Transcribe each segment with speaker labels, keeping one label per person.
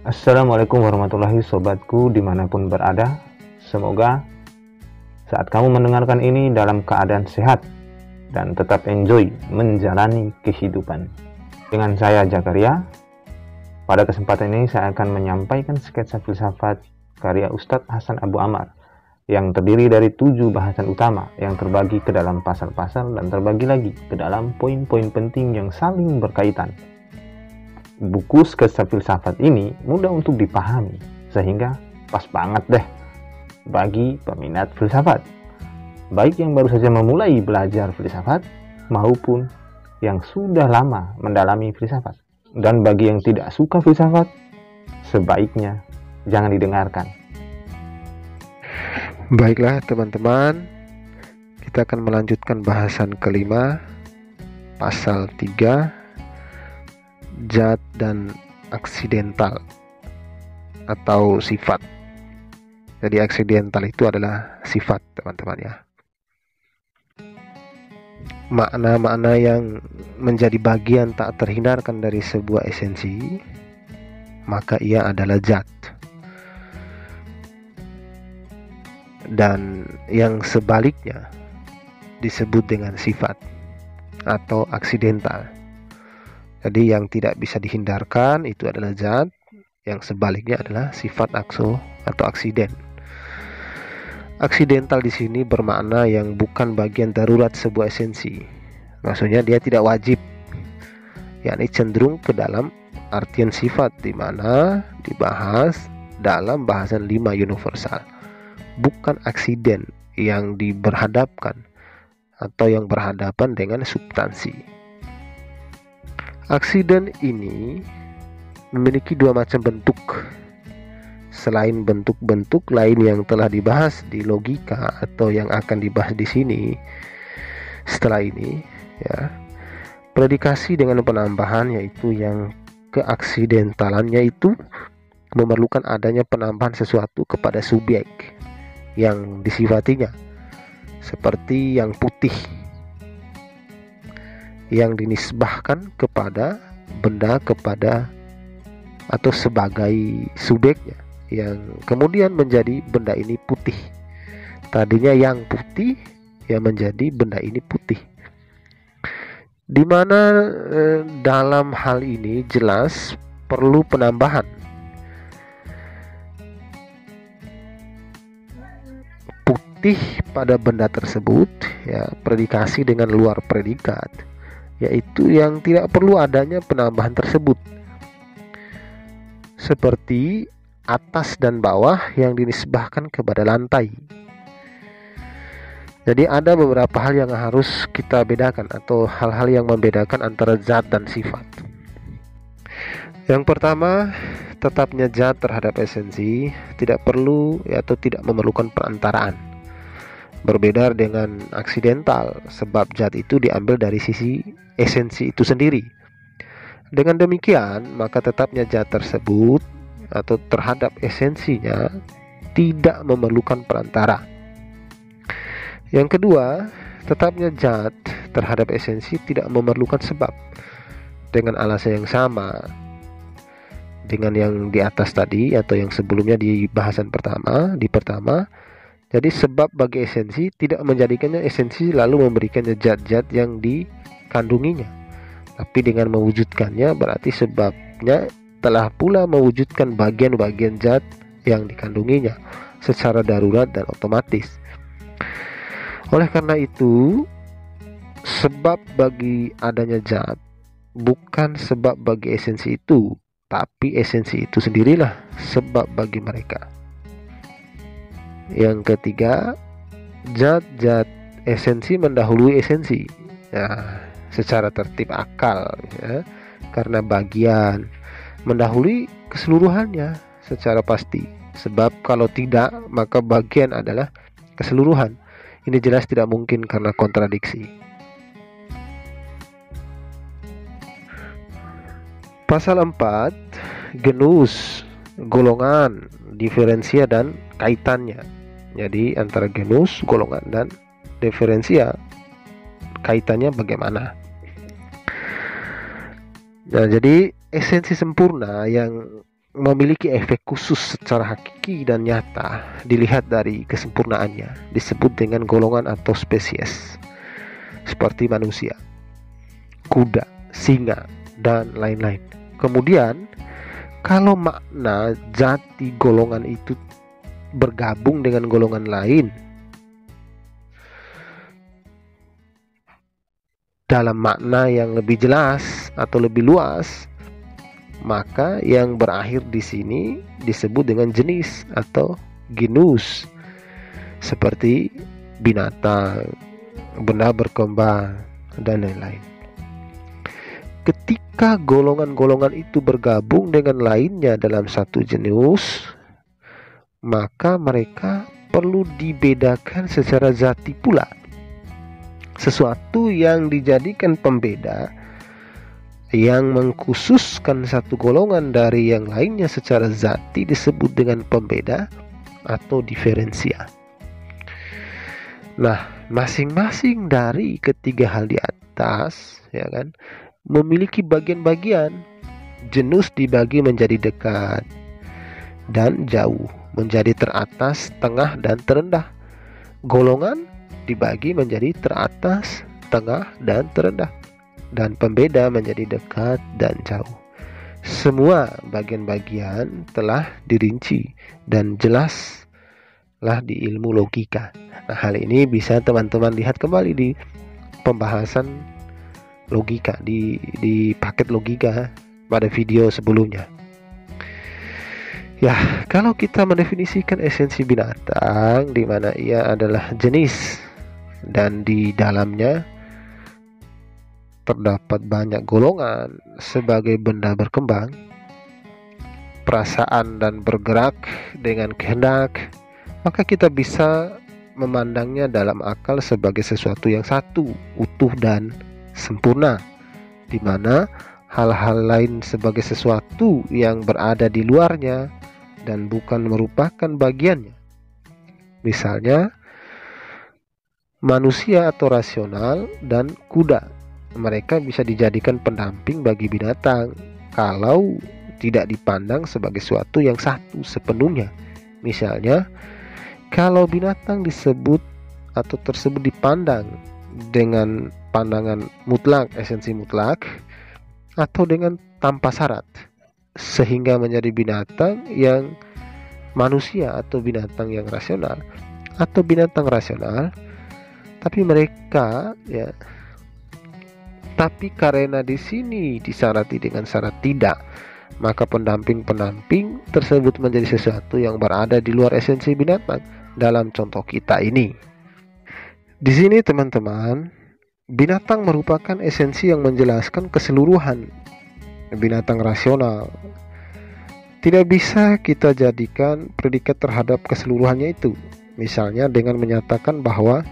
Speaker 1: Assalamualaikum warahmatullahi sobatku dimanapun berada. Semoga saat kamu mendengarkan ini dalam keadaan sehat dan tetap enjoy menjalani kehidupan. Dengan saya Jakaria, pada kesempatan ini saya akan menyampaikan sketsa filsafat karya Ustadz Hasan Abu Ammar yang terdiri dari 7 bahasan utama yang terbagi ke dalam pasal-pasal dan terbagi lagi ke dalam poin-poin penting yang saling berkaitan. Buku sketsa filsafat ini mudah untuk dipahami, sehingga pas banget deh bagi peminat filsafat, baik yang baru saja memulai belajar filsafat maupun yang sudah lama mendalami filsafat. Dan bagi yang tidak suka filsafat, sebaiknya jangan didengarkan.
Speaker 2: Baiklah teman-teman, kita akan melanjutkan bahasan kelima, pasal 3, zat dan aksidental atau sifat. Jadi aksidental itu adalah sifat, teman-teman ya. Makna-makna yang menjadi bagian tak terhindarkan dari sebuah esensi, maka ia adalah zat. Dan yang sebaliknya disebut dengan sifat atau aksidental. Jadi yang tidak bisa dihindarkan itu adalah zat, yang sebaliknya adalah sifat atau aksiden. Aksidental di sini bermakna yang bukan bagian darurat sebuah esensi. Maksudnya dia tidak wajib, yakni cenderung ke dalam artian sifat di mana dibahas dalam bahasan 5 universal. Bukan aksiden yang diberhadapkan atau yang berhadapan dengan substansi. Aksiden ini memiliki 2 macam bentuk. Selain bentuk-bentuk lain yang telah dibahas di logika atau yang akan dibahas di sini setelah ini, ya. Predikasi dengan penambahan, yaitu yang keaksidentalannya itu memerlukan adanya penambahan sesuatu kepada subjek yang disifatinya, seperti yang putih yang dinisbahkan kepada benda, kepada atau sebagai subjeknya, yang kemudian menjadi benda ini putih. Tadinya yang putih yang menjadi benda ini putih. Di mana dalam hal ini jelas perlu penambahan. Putih pada benda tersebut, ya, predikasi dengan luar predikat, yaitu yang tidak perlu adanya penambahan tersebut, seperti atas dan bawah yang dinisbahkan kepada lantai. Jadi ada beberapa hal yang harus kita bedakan, atau hal-hal yang membedakan antara zat dan sifat. Yang pertama, tetapnya zat terhadap esensi tidak perlu atau tidak memerlukan perantaraan. Berbeda dengan aksidental, sebab zat itu diambil dari sisi esensi itu sendiri. Dengan demikian, maka tetapnya zat tersebut atau terhadap esensinya tidak memerlukan perantara. Yang kedua, tetapnya zat terhadap esensi tidak memerlukan sebab. Dengan alasan yang sama dengan yang di atas tadi atau yang sebelumnya di bahasan pertama, jadi sebab bagi esensi tidak menjadikannya esensi lalu memberikannya zat-zat yang dikandunginya. Tapi dengan mewujudkannya berarti sebabnya telah pula mewujudkan bagian-bagian zat yang dikandunginya secara darurat dan otomatis. Oleh karena itu, sebab bagi adanya zat bukan sebab bagi esensi itu, tapi esensi itu sendirilah sebab bagi mereka. Yang ketiga, zat-zat esensi mendahului esensi, ya, secara tertib akal, ya, karena bagian mendahului keseluruhannya secara pasti. Sebab kalau tidak, maka bagian adalah keseluruhan. Ini jelas tidak mungkin karena kontradiksi. Pasal 4, genus, golongan, diferensia dan kaitannya. Jadi antara genus, golongan, dan diferensia kaitannya bagaimana. Nah, jadi esensi sempurna yang memiliki efek khusus secara hakiki dan nyata dilihat dari kesempurnaannya, disebut dengan golongan atau spesies, seperti manusia, kuda, singa, dan lain-lain. Kemudian kalau makna jati golongan itu bergabung dengan golongan lain dalam makna yang lebih jelas atau lebih luas, maka yang berakhir di sini disebut dengan jenis atau genus, seperti binatang, benda berkembang, dan lain-lain. Ketika golongan-golongan itu bergabung dengan lainnya dalam satu genus, maka mereka perlu dibedakan secara zati pula. Sesuatu yang dijadikan pembeda, yang mengkhususkan satu golongan dari yang lainnya secara zati, disebut dengan pembeda atau diferensia. Nah, masing-masing dari ketiga hal di atas, ya kan, memiliki bagian-bagian. Genus dibagi menjadi dekat dan jauh, menjadi teratas, tengah, dan terendah. Golongan dibagi menjadi teratas, tengah, dan terendah, dan pembeda menjadi dekat dan jauh. Semua bagian-bagian telah dirinci dan jelaslah di ilmu logika. Nah, hal ini bisa teman-teman lihat kembali di pembahasan logika, di paket logika pada video sebelumnya. Ya, kalau kita mendefinisikan esensi binatang, di mana ia adalah jenis dan di dalamnya terdapat banyak golongan sebagai benda berkembang, perasaan dan bergerak dengan kehendak, maka kita bisa memandangnya dalam akal sebagai sesuatu yang satu, utuh dan sempurna, di mana hal-hal lain sebagai sesuatu yang berada di luarnya dan bukan merupakan bagiannya. Misalnya manusia atau rasional dan kuda, mereka bisa dijadikan pendamping bagi binatang kalau tidak dipandang sebagai sesuatu yang satu sepenuhnya. Misalnya, kalau binatang disebut atau tersebut dipandang dengan pandangan mutlak, esensi mutlak, atau dengan tanpa syarat, sehingga menjadi binatang yang manusia atau binatang yang rasional, atau binatang rasional, tapi mereka tapi karena di sini disyarati dengan syarat tidak, maka pendamping-pendamping tersebut menjadi sesuatu yang berada di luar esensi binatang. Dalam contoh kita ini, di sini teman-teman, binatang merupakan esensi yang menjelaskan keseluruhan binatang rasional. Tidak bisa kita jadikan predikat terhadap keseluruhannya itu. Misalnya dengan menyatakan bahwa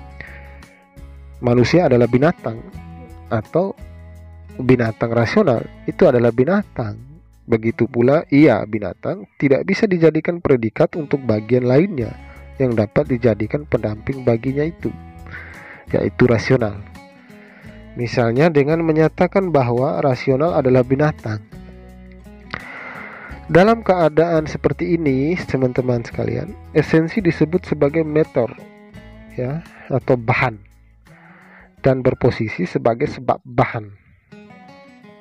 Speaker 2: manusia adalah binatang, atau binatang rasional itu adalah binatang. Begitu pula ia binatang tidak bisa dijadikan predikat untuk bagian lainnya yang dapat dijadikan pendamping baginya itu, yaitu rasional. Misalnya dengan menyatakan bahwa rasional adalah binatang. Dalam keadaan seperti ini, teman-teman sekalian, esensi disebut sebagai meter, atau bahan, dan berposisi sebagai sebab bahan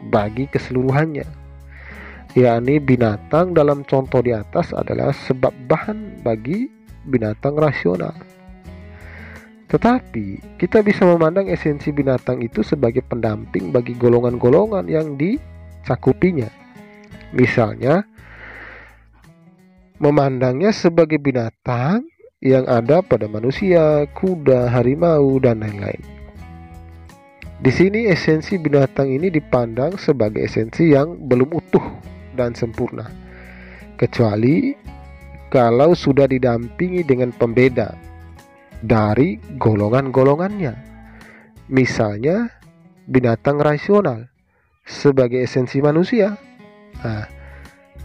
Speaker 2: bagi keseluruhannya, yakni binatang dalam contoh di atas adalah sebab bahan bagi binatang rasional. Tetapi kita bisa memandang esensi binatang itu sebagai pendamping bagi golongan-golongan yang dicakupinya. Misalnya memandangnya sebagai binatang yang ada pada manusia, kuda, harimau, dan lain-lain. Di sini esensi binatang ini dipandang sebagai esensi yang belum utuh dan sempurna, kecuali kalau sudah didampingi dengan pembeda dari golongan-golongannya. Misalnya binatang rasional sebagai esensi manusia. Nah,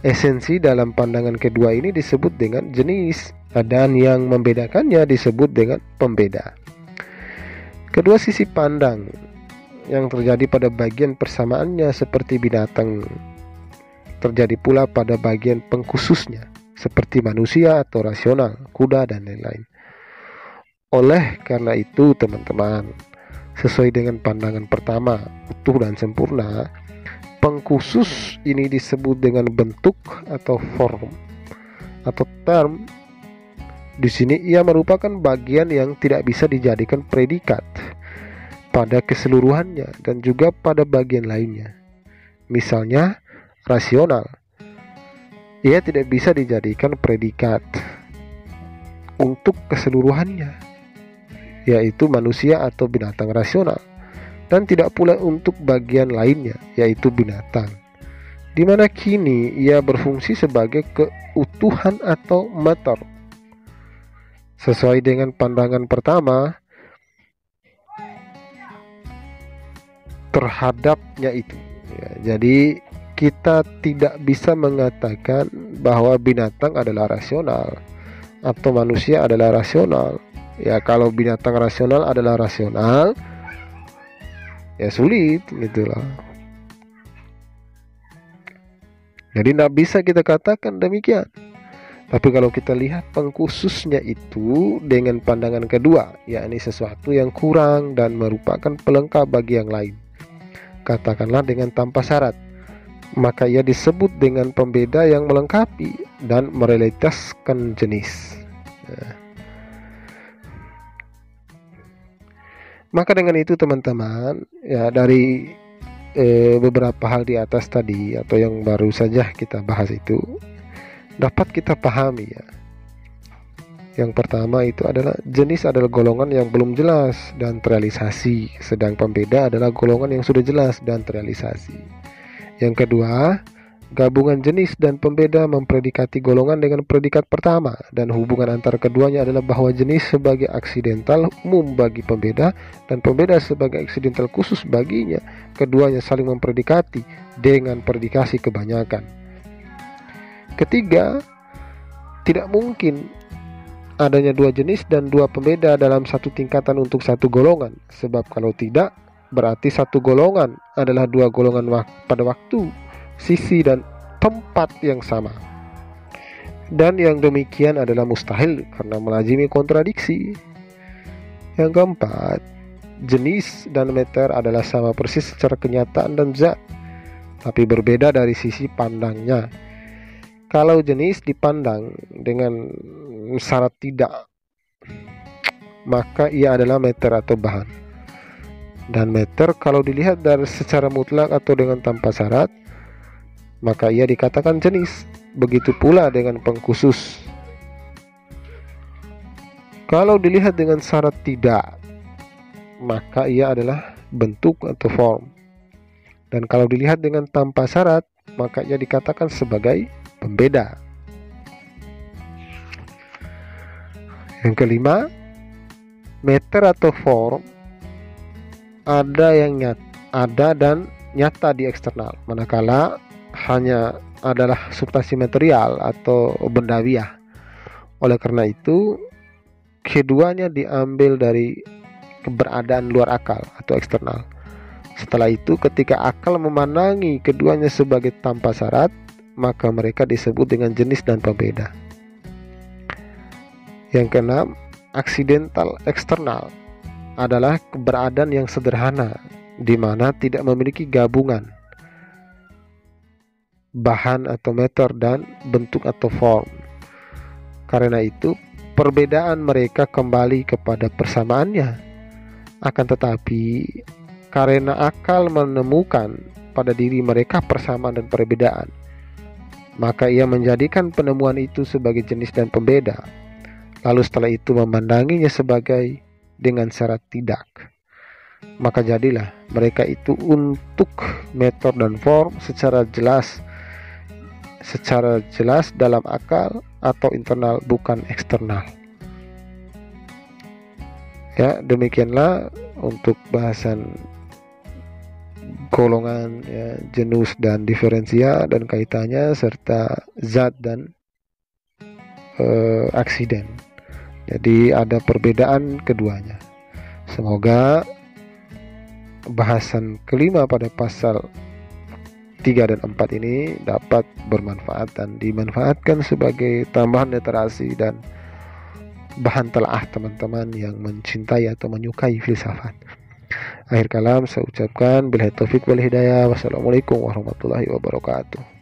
Speaker 2: esensi dalam pandangan kedua ini disebut dengan jenis, dan yang membedakannya disebut dengan pembeda. Kedua sisi pandang yang terjadi pada bagian persamaannya seperti binatang terjadi pula pada bagian pengkhususnya, seperti manusia atau rasional, kuda, dan lain-lain. Oleh karena itu teman-teman, sesuai dengan pandangan pertama, utuh dan sempurna, pengkhusus ini disebut dengan bentuk atau form atau term. Di sini ia merupakan bagian yang tidak bisa dijadikan predikat pada keseluruhannya dan juga pada bagian lainnya. Misalnya, rasional. Ia tidak bisa dijadikan predikat untuk keseluruhannya, yaitu manusia atau binatang rasional, dan tidak pula untuk bagian lainnya, yaitu binatang, di mana kini ia berfungsi sebagai keutuhan atau mater. Sesuai dengan pandangan pertama terhadapnya itu, ya, jadi kita tidak bisa mengatakan bahwa binatang adalah rasional atau manusia adalah rasional. Ya, kalau binatang rasional adalah rasional, ya sulit gitulah. Jadi tidak bisa kita katakan demikian. Tapi kalau kita lihat pengkhususnya itu dengan pandangan kedua, yakni sesuatu yang kurang dan merupakan pelengkap bagi yang lain, katakanlah dengan tanpa syarat, maka ia disebut dengan pembeda yang melengkapi dan merealitaskan jenis. Maka dengan itu teman-teman, ya, dari beberapa hal di atas tadi atau yang baru saja kita bahas itu dapat kita pahami, ya. Yang pertama itu adalah jenis adalah golongan yang belum jelas dan terrealisasi, sedang pembeda adalah golongan yang sudah jelas dan terrealisasi. Yang kedua, gabungan jenis dan pembeda mempredikati golongan dengan predikat pertama, dan hubungan antara keduanya adalah bahwa jenis sebagai aksidental umum bagi pembeda dan pembeda sebagai aksidental khusus baginya. Keduanya saling mempredikati dengan predikasi kebanyakan. Ketiga, tidak mungkin adanya dua jenis dan dua pembeda dalam satu tingkatan untuk satu golongan, sebab kalau tidak, berarti satu golongan adalah dua golongan pada waktu, sisi, dan tempat yang sama. Dan yang demikian adalah mustahil karena melazimi kontradiksi. Yang keempat, jenis dan meter adalah sama persis secara kenyataan dan zat, tapi berbeda dari sisi pandangnya. Kalau jenis dipandang dengan syarat tidak, maka ia adalah meter atau bahan. Dan meter kalau dilihat dari secara mutlak atau dengan tanpa syarat, maka ia dikatakan jenis. Begitu pula dengan pengkhusus. Kalau dilihat dengan syarat tidak, maka ia adalah bentuk atau form. Dan kalau dilihat dengan tanpa syarat, maka ia dikatakan sebagai pembeda. Yang kelima, meter atau form ada yang ada dan nyata di eksternal, manakala hanya adalah substansi material atau bendawiah. Oleh karena itu, keduanya diambil dari keberadaan luar akal atau eksternal. Setelah itu, ketika akal memandangi keduanya sebagai tanpa syarat, maka mereka disebut dengan jenis dan pembeda. Yang keenam, aksidental eksternal adalah keberadaan yang sederhana, di mana tidak memiliki gabungan bahan atau meter dan bentuk atau form. Karena itu, perbedaan mereka kembali kepada persamaannya. Akan tetapi, karena akal menemukan pada diri mereka persamaan dan perbedaan, maka ia menjadikan penemuan itu sebagai jenis dan pembeda. Lalu setelah itu memandanginya sebagai dengan syarat tidak. Maka jadilah mereka itu untuk meter dan form secara jelas dalam akal atau internal, bukan eksternal. Ya, demikianlah untuk bahasan golongan, ya, genus dan diferensia dan kaitannya serta zat dan aksiden. Jadi ada perbedaan keduanya. Semoga bahasan kelima pada pasal 3 dan 4 ini dapat bermanfaat dan dimanfaatkan sebagai tambahan literasi dan bahan telaah teman-teman yang mencintai atau menyukai filsafat. Akhir kalam saya ucapkan billahi taufik wal hidayah. Wassalamualaikum warahmatullahi wabarakatuh.